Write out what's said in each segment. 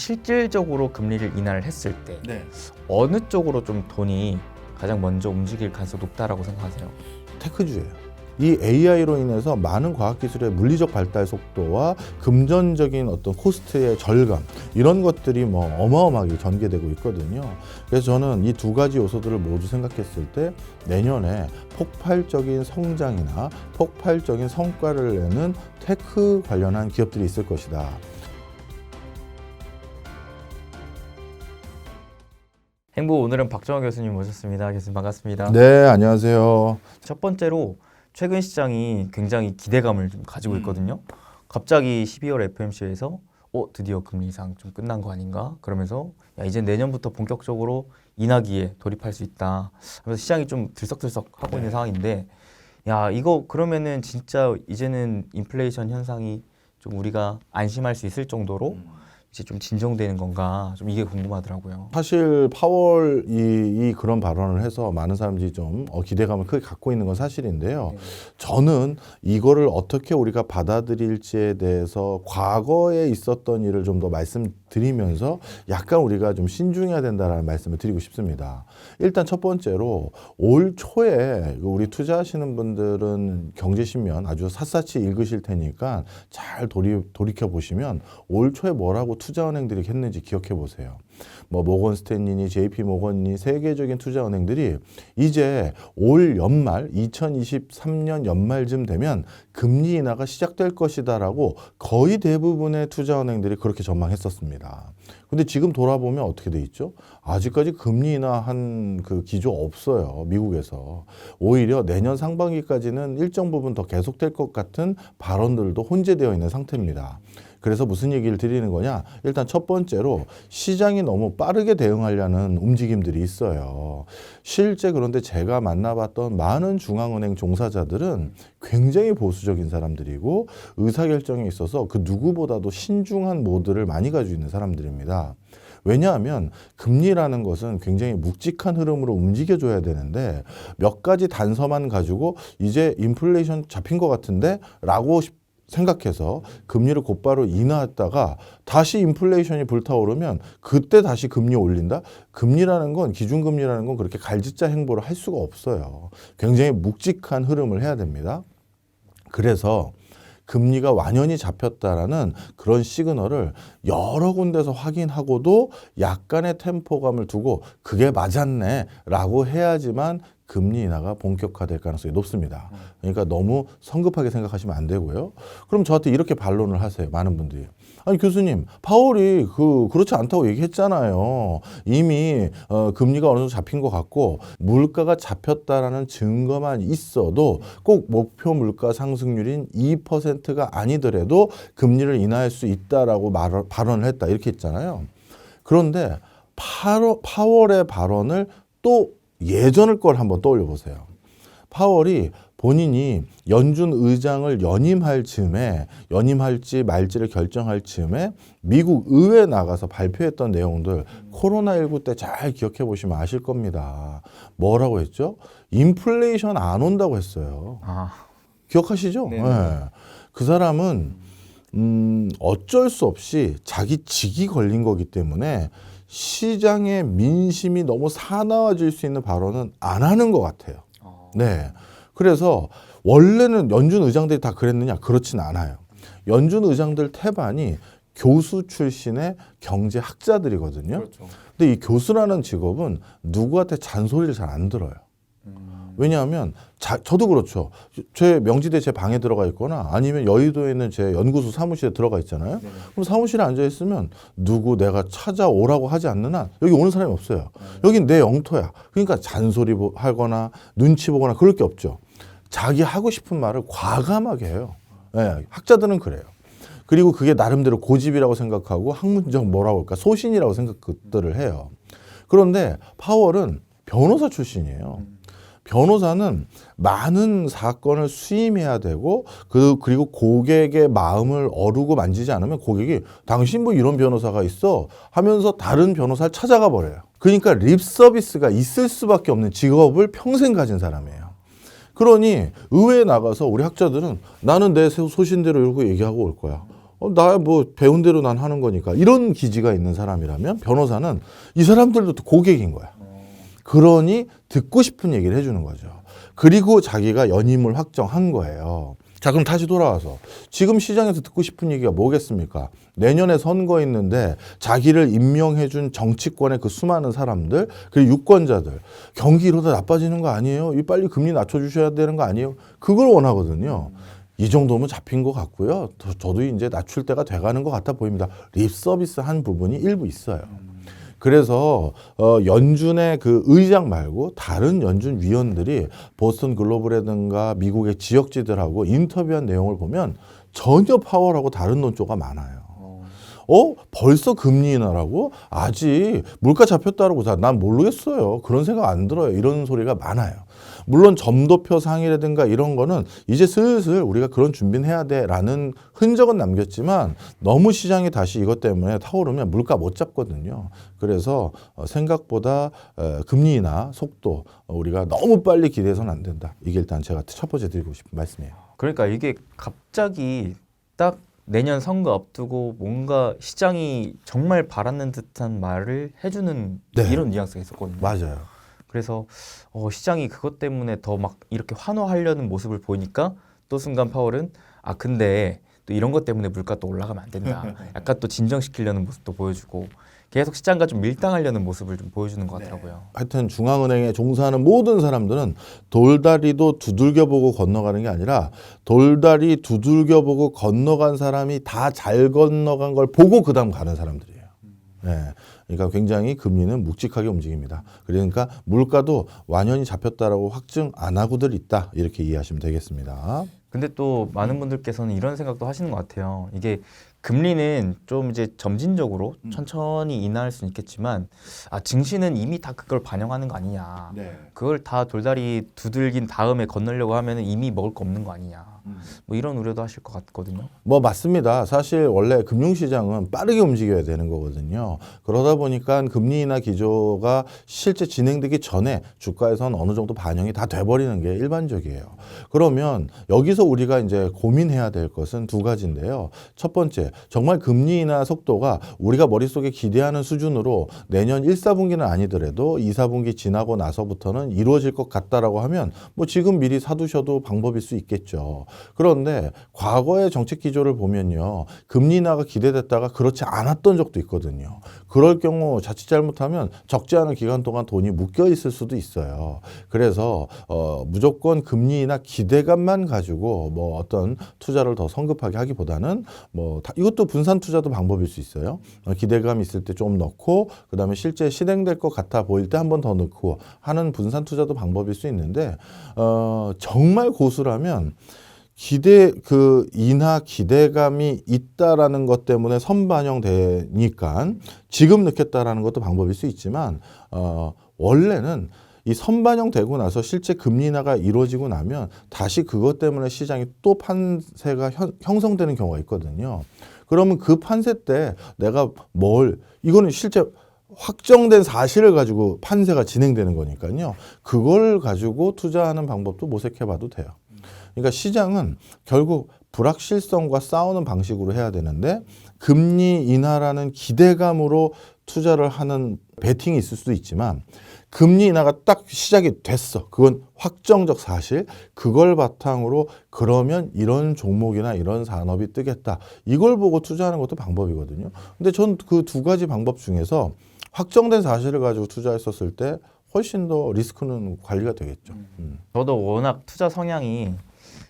실질적으로 금리를 인하를 했을 때 네. 어느 쪽으로 좀 돈이 가장 먼저 움직일 가능성이 높다라고 생각하세요? 테크주예요. 이 AI로 인해서 많은 과학기술의 물리적 발달 속도와 금전적인 어떤 코스트의 절감 이런 것들이 뭐 어마어마하게 전개되고 있거든요. 그래서 저는 이 두 가지 요소들을 모두 생각했을 때 내년에 폭발적인 성장이나 폭발적인 성과를 내는 테크 관련한 기업들이 있을 것이다. 행보 오늘은 박정호 교수님 모셨습니다. 교수님 반갑습니다. 네, 안녕하세요. 첫 번째로 최근 시장이 굉장히 기대감을 좀 가지고 있거든요. 갑자기 12월 FOMC에서 드디어 금리 인상 좀 끝난 거 아닌가? 그러면서 야, 이제 내년부터 본격적으로 인하기에 돌입할 수 있다. 그래서 시장이 좀 들썩들썩 하고 있는 상황인데 야, 이거 그러면은 진짜 이제는 인플레이션 현상이 좀 우리가 안심할 수 있을 정도로 이제 좀 진정되는 건가? 좀 이게 궁금하더라고요. 사실 파월이 그런 발언을 해서 많은 사람들이 좀 기대감을 크게 갖고 있는 건 사실인데요. 저는 이거를 어떻게 우리가 받아들일지에 대해서 과거에 있었던 일을 좀 더 말씀드리면서 약간 우리가 좀 신중해야 된다는 말씀을 드리고 싶습니다. 일단 첫 번째로 올 초에 우리 투자하시는 분들은 경제신문 아주 샅샅이 읽으실 테니까 잘 돌이켜 보시면 올 초에 뭐라고 투자은행들이 했는지 기억해 보세요. 뭐 모건 스탠리니, JP 모건이 세계적인 투자은행들이 이제 올 연말 2023년 연말쯤 되면 금리 인하가 시작될 것이다라고 거의 대부분의 투자은행들이 그렇게 전망했었습니다. 근데 지금 돌아보면 어떻게 돼 있죠? 아직까지 금리 인하한 그 기조 없어요. 미국에서. 오히려 내년 상반기까지는 일정 부분 더 계속될 것 같은 발언들도 혼재되어 있는 상태입니다. 그래서 무슨 얘기를 드리는 거냐? 일단 첫 번째로 시장이 너무 빠르게 대응하려는 움직임들이 있어요. 실제 그런데 제가 만나봤던 많은 중앙은행 종사자들은 굉장히 보수적인 사람들이고 의사결정에 있어서 그 누구보다도 신중한 모드를 많이 가지고 있는 사람들입니다. 왜냐하면 금리라는 것은 굉장히 묵직한 흐름으로 움직여줘야 되는데 몇 가지 단서만 가지고 이제 인플레이션 잡힌 것 같은데? 라고 생각해서 금리를 곧바로 인하했다가 다시 인플레이션이 불타오르면 그때 다시 금리 올린다? 금리라는 건 기준금리라는 건 그렇게 갈짓자 행보를 할 수가 없어요. 굉장히 묵직한 흐름을 해야 됩니다. 그래서 금리가 완연히 잡혔다라는 그런 시그널을 여러 군데서 확인하고도 약간의 템포감을 두고 그게 맞았네 라고 해야지만 금리 인하가 본격화될 가능성이 높습니다. 그러니까 너무 성급하게 생각하시면 안 되고요. 그럼 저한테 이렇게 반론을 하세요. 많은 분들이. 아니 교수님 파월이 그렇지 않다고 얘기했잖아요. 이미 금리가 어느 정도 잡힌 것 같고 물가가 잡혔다라는 증거만 있어도 꼭 목표 물가 상승률인 2%가 아니더라도 금리를 인하할 수 있다라고 발언을 했다 이렇게 했잖아요. 그런데 파월의 발언을 또 예전을 걸 한번 떠올려 보세요. 파월이 본인이 연준 의장을 연임할 즈음에 연임할지 말지를 결정할 즈음에 미국 의회에 나가서 발표했던 내용들 코로나19 때 잘 기억해 보시면 아실 겁니다. 뭐라고 했죠? 인플레이션 안 온다고 했어요. 기억하시죠? 네. 그 사람은 어쩔 수 없이 자기 직이 걸린 거기 때문에 시장의 민심이 너무 사나워질 수 있는 발언은 안 하는 것 같아요. 네. 그래서 원래는 연준 의장들이 다 그랬느냐? 그렇진 않아요. 연준 의장들 태반이 교수 출신의 경제학자들이거든요. 그렇죠. 근데 이 교수라는 직업은 누구한테 잔소리를 잘 안 들어요. 왜냐하면 저도 그렇죠. 제 명지대 제 방에 들어가 있거나 아니면 여의도에 있는 제 연구소 사무실에 들어가 있잖아요. 네. 그럼 사무실에 앉아 있으면 누구 내가 찾아오라고 하지 않는 한 여기 오는 사람이 없어요. 여긴 내 영토야. 그러니까 잔소리 하거나 눈치 보거나 그럴 게 없죠. 자기 하고 싶은 말을 과감하게 해요. 네, 학자들은 그래요. 그리고 그게 나름대로 고집이라고 생각하고 학문적 뭐라고 할까 소신이라고 생각들을 해요. 그런데 파월은 변호사 출신이에요. 변호사는 많은 사건을 수임해야 되고 그리고 고객의 마음을 어루고 만지지 않으면 고객이 당신 뭐 이런 변호사가 있어 하면서 다른 변호사를 찾아가 버려요. 그러니까 립 서비스가 있을 수밖에 없는 직업을 평생 가진 사람이에요. 그러니 의회에 나가서 우리 학자들은 나는 내 소신대로 이러고 얘기하고 올 거야. 나 뭐 배운 대로 난 하는 거니까 이런 기지가 있는 사람이라면 변호사는 이 사람들도 또 고객인 거야. 그러니 듣고 싶은 얘기를 해주는 거죠. 그리고 자기가 연임을 확정한 거예요. 자, 그럼 다시 돌아와서 지금 시장에서 듣고 싶은 얘기가 뭐겠습니까? 내년에 선거 있는데 자기를 임명해준 정치권의 그 수많은 사람들, 그리고 유권자들, 경기 이러다 나빠지는 거 아니에요? 이 빨리 금리 낮춰주셔야 되는 거 아니에요? 그걸 원하거든요. 이 정도면 잡힌 것 같고요. 저도 이제 낮출 때가 돼가는 것 같아 보입니다. 립 서비스 한 부분이 일부 있어요. 그래서 연준의 그 의장 말고 다른 연준 위원들이 보스턴 글로벌이라든가 미국의 지역지들하고 인터뷰한 내용을 보면 전혀 파월하고 다른 논조가 많아요. 벌써 금리 인하라고? 아직 물가 잡혔다라고 난 모르겠어요. 그런 생각 안 들어요. 이런 소리가 많아요. 물론 점도표 상이라든가 이런 거는 이제 슬슬 우리가 그런 준비는 해야 돼라는 흔적은 남겼지만 너무 시장이 다시 이것 때문에 타오르면 물가 못 잡거든요. 그래서 생각보다 금리 인하 속도 우리가 너무 빨리 기대해서는 안 된다. 이게 일단 제가 첫 번째 드리고 싶은 말씀이에요. 그러니까 이게 갑자기 딱 내년 선거 앞두고 뭔가 시장이 정말 바라는 듯한 말을 해주는 네. 이런 뉘앙스가 있었거든요. 맞아요. 그래서 시장이 그것 때문에 더 막 이렇게 환호하려는 모습을 보니까 또 순간 파월은 근데 또 이런 것 때문에 물가 또 올라가면 안 된다. 약간 또 진정시키려는 모습도 보여주고 계속 시장과 좀 밀당하려는 모습을 좀 보여주는 것 같더라고요. 하여튼 중앙은행에 종사하는 모든 사람들은 돌다리도 두들겨보고 건너가는 게 아니라 돌다리 두들겨보고 건너간 사람이 다 잘 건너간 걸 보고 그 다음 가는 사람들이에요. 네. 그러니까 굉장히 금리는 묵직하게 움직입니다. 그러니까 물가도 완연히 잡혔다라고 확증 안 하고들 있다. 이렇게 이해하시면 되겠습니다. 근데 또 많은 분들께서는 이런 생각도 하시는 것 같아요. 이게 금리는 좀 이제 점진적으로 천천히 인하할 수는 있겠지만 증시는 이미 다 그걸 반영하는 거 아니냐. 그걸 다 돌다리 두들긴 다음에 건너려고 하면 이미 먹을 거 없는 거 아니냐. 뭐 이런 우려도 하실 것 같거든요. 뭐 맞습니다. 사실 원래 금융시장은 빠르게 움직여야 되는 거거든요. 그러다 보니까 금리 인하 기조가 실제 진행되기 전에 주가에선 어느 정도 반영이 다 돼버리는 게 일반적이에요. 그러면 여기서 우리가 이제 고민해야 될 것은 두 가지인데요. 첫 번째, 정말 금리 인하 속도가 우리가 머릿속에 기대하는 수준으로 내년 1, 4분기는 아니더라도 2, 4분기 지나고 나서부터는 이루어질 것 같다라고 하면 뭐 지금 미리 사두셔도 방법일 수 있겠죠. 그런데 과거의 정책 기조를 보면요. 금리 인하가 기대됐다가 그렇지 않았던 적도 있거든요. 그럴 경우 자칫 잘못하면 적지 않은 기간 동안 돈이 묶여 있을 수도 있어요. 그래서 무조건 금리 인하 기대감만 가지고 뭐 어떤 투자를 더 성급하게 하기보다는 뭐 이것도 분산 투자도 방법일 수 있어요. 기대감 있을 때 좀 넣고 그다음에 실제 실행될 것 같아 보일 때 한 번 더 넣고 하는 분산 투자도 방법일 수 있는데 정말 고수라면 인하 기대감이 있다라는 것 때문에 선반영되니까 지금 넣겠다라는 것도 방법일 수 있지만, 원래는 이 선반영되고 나서 실제 금리 인하가 이루어지고 나면 다시 그것 때문에 시장이 또 판세가 형성되는 경우가 있거든요. 그러면 그 판세 때 내가 이거는 실제 확정된 사실을 가지고 판세가 진행되는 거니까요. 그걸 가지고 투자하는 방법도 모색해봐도 돼요. 그러니까 시장은 결국 불확실성과 싸우는 방식으로 해야 되는데 금리 인하라는 기대감으로 투자를 하는 베팅이 있을 수도 있지만 금리 인하가 딱 시작이 됐어. 그건 확정적 사실. 그걸 바탕으로 그러면 이런 종목이나 이런 산업이 뜨겠다. 이걸 보고 투자하는 것도 방법이거든요. 근데 전 그 두 가지 방법 중에서 확정된 사실을 가지고 투자했었을 때 훨씬 더 리스크는 관리가 되겠죠. 저도 워낙 투자 성향이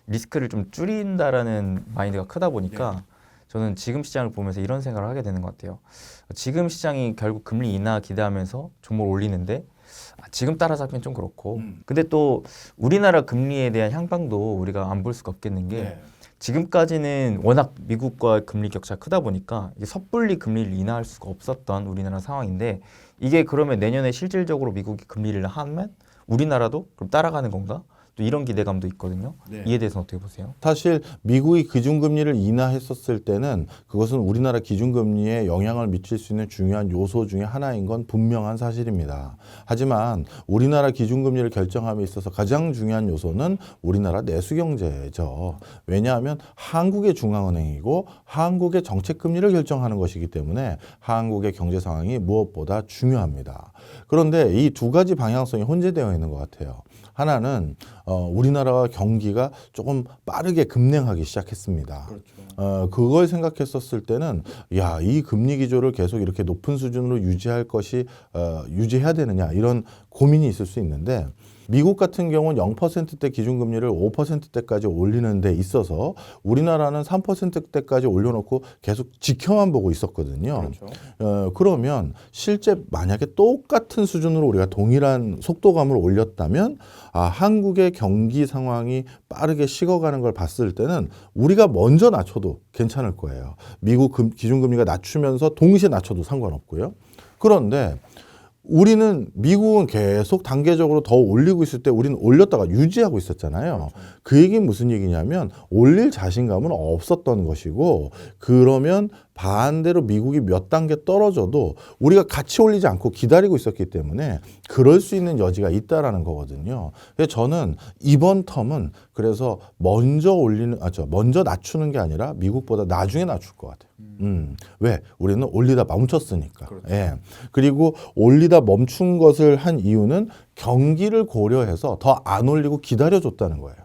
리스크를 좀 줄인다라는 마인드가 크다 보니까 저는 지금 시장을 보면서 이런 생각을 하게 되는 것 같아요. 지금 시장이 결국 금리 인하 기대하면서 종목을 올리는데 지금 따라잡기는 좀 그렇고 근데 또 우리나라 금리에 대한 향방도 우리가 안 볼 수가 없겠는 게 지금까지는 워낙 미국과 금리 격차가 크다 보니까 이게 섣불리 금리를 인하할 수가 없었던 우리나라 상황인데 이게 그러면 내년에 실질적으로 미국이 금리를 하면 우리나라도 그럼 따라가는 건가? 또 또 이런 기대감도 있거든요. 네. 이에 대해서는 어떻게 보세요? 사실 미국이 기준금리를 인하했었을 때는 그것은 우리나라 기준금리에 영향을 미칠 수 있는 중요한 요소 중에 하나인 건 분명한 사실입니다. 하지만 우리나라 기준금리를 결정함에 있어서 가장 중요한 요소는 우리나라 내수경제죠. 왜냐하면 한국의 중앙은행이고 한국의 정책금리를 결정하는 것이기 때문에 한국의 경제 상황이 무엇보다 중요합니다. 그런데 이 두 가지 방향성이 혼재되어 있는 것 같아요. 하나는 우리나라가 경기가 조금 빠르게 급냉하기 시작했습니다. 그걸 생각했었을 때는 이 금리 기조를 계속 이렇게 높은 수준으로 유지해야 되느냐 이런 고민이 있을 수 있는데 미국 같은 경우는 0%대 기준금리를 5%대까지 올리는 데 있어서 우리나라는 3%대까지 올려놓고 계속 지켜만 보고 있었거든요. 그러면 실제 만약에 똑같은 수준으로 우리가 동일한 속도감을 올렸다면 한국의 경기 상황이 빠르게 식어가는 걸 봤을 때는 우리가 먼저 낮춰도 괜찮을 거예요. 미국 기준금리가 낮추면서 동시에 낮춰도 상관없고요. 그런데 미국은 계속 단계적으로 더 올리고 있을 때 우리는 올렸다가 유지하고 있었잖아요. 그 얘기는 무슨 얘기냐면 올릴 자신감은 없었던 것이고 그러면 반대로 미국이 몇 단계 떨어져도 우리가 같이 올리지 않고 기다리고 있었기 때문에 그럴 수 있는 여지가 있다라는 거거든요. 그래서 저는 이번 텀은 그래서 먼저 낮추는 게 아니라 미국보다 나중에 낮출 것 같아요. 왜? 우리는 올리다 멈췄으니까. 예. 그리고 올리다 멈춘 것을 한 이유는 경기를 고려해서 더 안 올리고 기다려줬다는 거예요.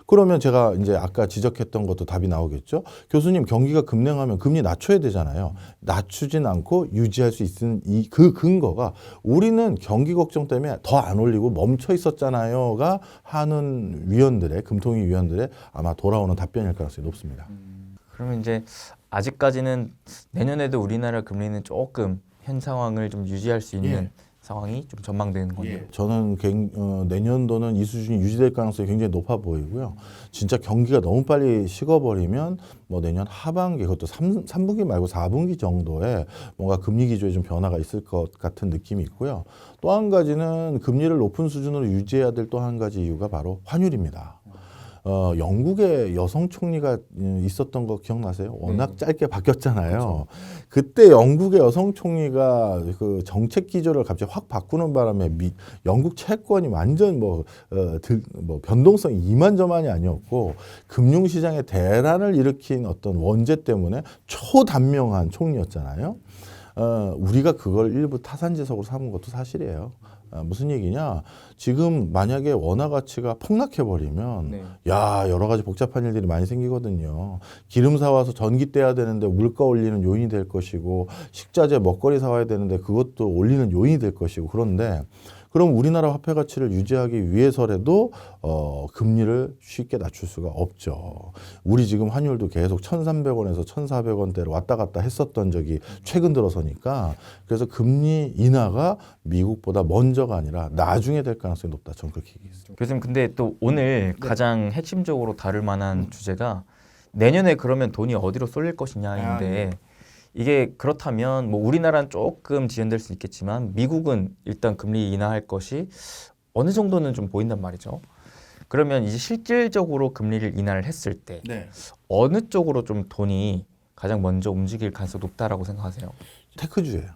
그러면 제가 이제 아까 지적했던 것도 답이 나오겠죠. 교수님, 경기가 급냉하면 금리 낮춰야 되잖아요. 낮추진 않고 유지할 수 있는 그 근거가 우리는 경기 걱정 때문에 더 안 올리고 멈춰 있었잖아요가 하는 금통위 위원들의 아마 돌아오는 답변일 가능성이 높습니다. 그러면 이제 아직까지는 내년에도 우리나라 금리는 조금 현 상황을 좀 유지할 수 있는 상황이 좀 전망되는 거예요. 저는 내년도는 이 수준이 유지될 가능성이 굉장히 높아 보이고요. 진짜 경기가 너무 빨리 식어버리면 내년 하반기, 그것도 3분기 말고 4분기 정도에 뭔가 금리 기조에 좀 변화가 있을 것 같은 느낌이 있고요. 또 한 가지는 금리를 높은 수준으로 유지해야 될 또 한 가지 이유가 바로 환율입니다. 영국의 여성 총리가 있었던 거 기억나세요? 워낙 짧게 바뀌었잖아요. 그때 영국의 여성 총리가 그 정책 기조를 갑자기 확 바꾸는 바람에 영국 채권이 완전 변동성이 이만저만이 아니었고 금융시장에 대란을 일으킨 어떤 원죄 때문에 초단명한 총리였잖아요. 우리가 그걸 일부 타산지석으로 삼은 것도 사실이에요. 무슨 얘기냐? 지금 만약에 원화 가치가 폭락해버리면 여러 가지 복잡한 일들이 많이 생기거든요. 기름 사와서 전기 떼야 되는데 물가 올리는 요인이 될 것이고 식자재 먹거리 사와야 되는데 그것도 올리는 요인이 될 것이고 그런데 그럼 우리나라 화폐 가치를 유지하기 위해서라도 금리를 쉽게 낮출 수가 없죠. 우리 지금 환율도 계속 1,300원에서 1,400원대로 왔다 갔다 했었던 적이 최근 들어서니까 그래서 금리 인하가 미국보다 먼저가 아니라 나중에 될 가능성이 높다. 저는 그렇게 얘기했습니다. 교수님, 근데 또 오늘 가장 핵심적으로 다룰 만한 주제가 내년에 그러면 돈이 어디로 쏠릴 것이냐인데 이게 그렇다면 우리나라는 조금 지연될 수 있겠지만 미국은 일단 금리 인하할 것이 어느 정도는 좀 보인단 말이죠. 그러면 이제 실질적으로 금리를 인하를 했을 때 어느 쪽으로 좀 돈이 가장 먼저 움직일 가능성이 높다라고 생각하세요? 테크주예요.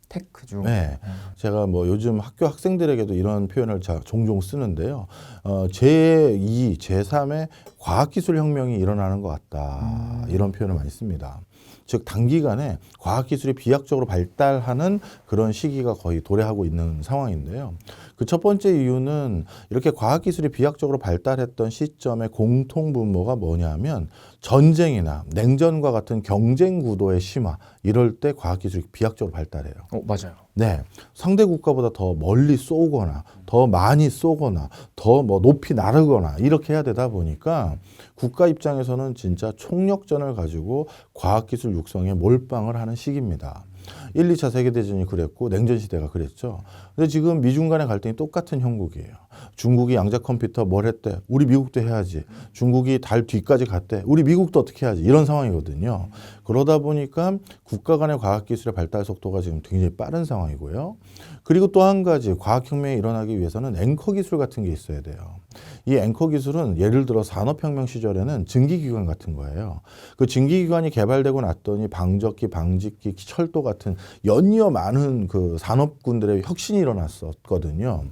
테크주. 네. 제가 요즘 학교 학생들에게도 이런 표현을 종종 쓰는데요. 제2, 제3의 과학기술 혁명이 일어나는 것 같다. 이런 표현을 많이 씁니다. 즉 단기간에 과학기술이 비약적으로 발달하는 그런 시기가 거의 도래하고 있는 상황인데요. 그 첫 번째 이유는 이렇게 과학기술이 비약적으로 발달했던 시점의 공통분모가 뭐냐면 전쟁이나 냉전과 같은 경쟁 구도의 심화 이럴 때 과학기술이 비약적으로 발달해요. 맞아요. 네, 상대 국가보다 더 멀리 쏘거나 더 많이 쏘거나 더 높이 나르거나 이렇게 해야 되다 보니까 국가 입장에서는 진짜 총력전을 가지고 과학기술 육성에 몰빵을 하는 시기입니다. 1, 2차 세계대전이 그랬고 냉전 시대가 그랬죠. 근데 지금 미중 간의 갈등이 똑같은 형국이에요. 중국이 양자 컴퓨터 뭘 했대? 우리 미국도 해야지. 중국이 달 뒤까지 갔대. 우리 미국도 어떻게 해야지. 이런 상황이거든요. 그러다 보니까 국가 간의 과학기술의 발달 속도가 지금 굉장히 빠른 상황이고요. 그리고 또 한 가지 과학혁명이 일어나기 위해서는 앵커 기술 같은 게 있어야 돼요. 이 앵커 기술은 예를 들어 산업혁명 시절에는 증기기관 같은 거예요. 그 증기기관이 개발되고 났더니 방적기, 방직기, 철도 같은 연이어 많은 그 산업군들의 혁신이 일어났었거든요.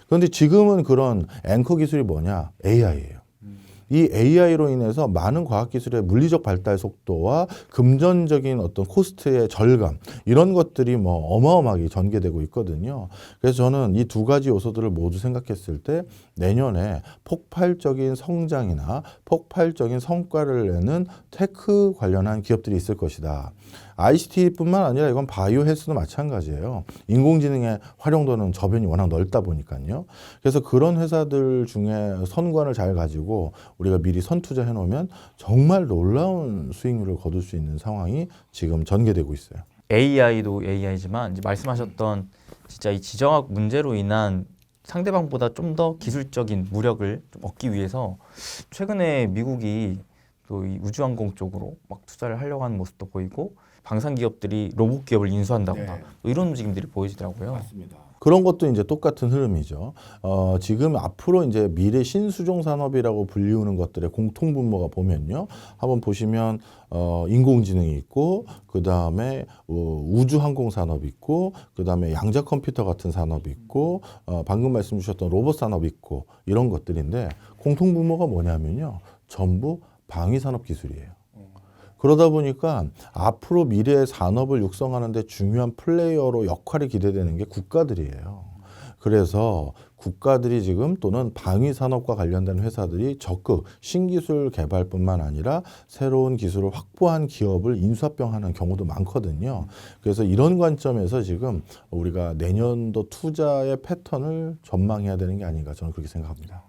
그런데 지금은 그런 앵커 기술이 뭐냐? AI예요. 이 AI로 인해서 많은 과학기술의 물리적 발달 속도와 금전적인 어떤 코스트의 절감 이런 것들이 뭐 어마어마하게 전개되고 있거든요. 그래서 저는 이 두 가지 요소들을 모두 생각했을 때 내년에 폭발적인 성장이나 폭발적인 성과를 내는 테크 관련한 기업들이 있을 것이다. ICT뿐만 아니라 이건 바이오 헬스도 마찬가지예요. 인공지능의 활용도는 저변이 워낙 넓다 보니까요. 그래서 그런 회사들 중에 선관을 잘 가지고 우리가 미리 선투자해 놓으면 정말 놀라운 수익률을 거둘 수 있는 상황이 지금 전개되고 있어요. AI도 AI지만 이제 말씀하셨던 진짜 이 지정학 문제로 인한 상대방보다 좀 더 기술적인 무력을 좀 얻기 위해서 최근에 미국이 또 이 우주항공 쪽으로 막 투자를 하려고 하는 모습도 보이고 방산 기업들이 로봇 기업을 인수한다거나 또 이런 움직임들이 보여지더라고요. 맞습니다. 그런 것도 이제 똑같은 흐름이죠. 지금 앞으로 이제 미래 신수종 산업이라고 불리우는 것들의 공통 분모가 보면요. 한번 보시면 인공지능이 있고 그 다음에 우주 항공 산업이 있고 그 다음에 양자 컴퓨터 같은 산업이 있고 방금 말씀 주셨던 로봇 산업이 있고 이런 것들인데 공통 분모가 뭐냐면요. 전부 방위 산업 기술이에요. 그러다 보니까 앞으로 미래의 산업을 육성하는 데 중요한 플레이어로 역할이 기대되는 게 국가들이에요. 그래서 국가들이 지금 또는 방위 산업과 관련된 회사들이 적극 신기술 개발뿐만 아니라 새로운 기술을 확보한 기업을 인수합병하는 경우도 많거든요. 그래서 이런 관점에서 지금 우리가 내년도 투자의 패턴을 전망해야 되는 게 아닌가 저는 그렇게 생각합니다.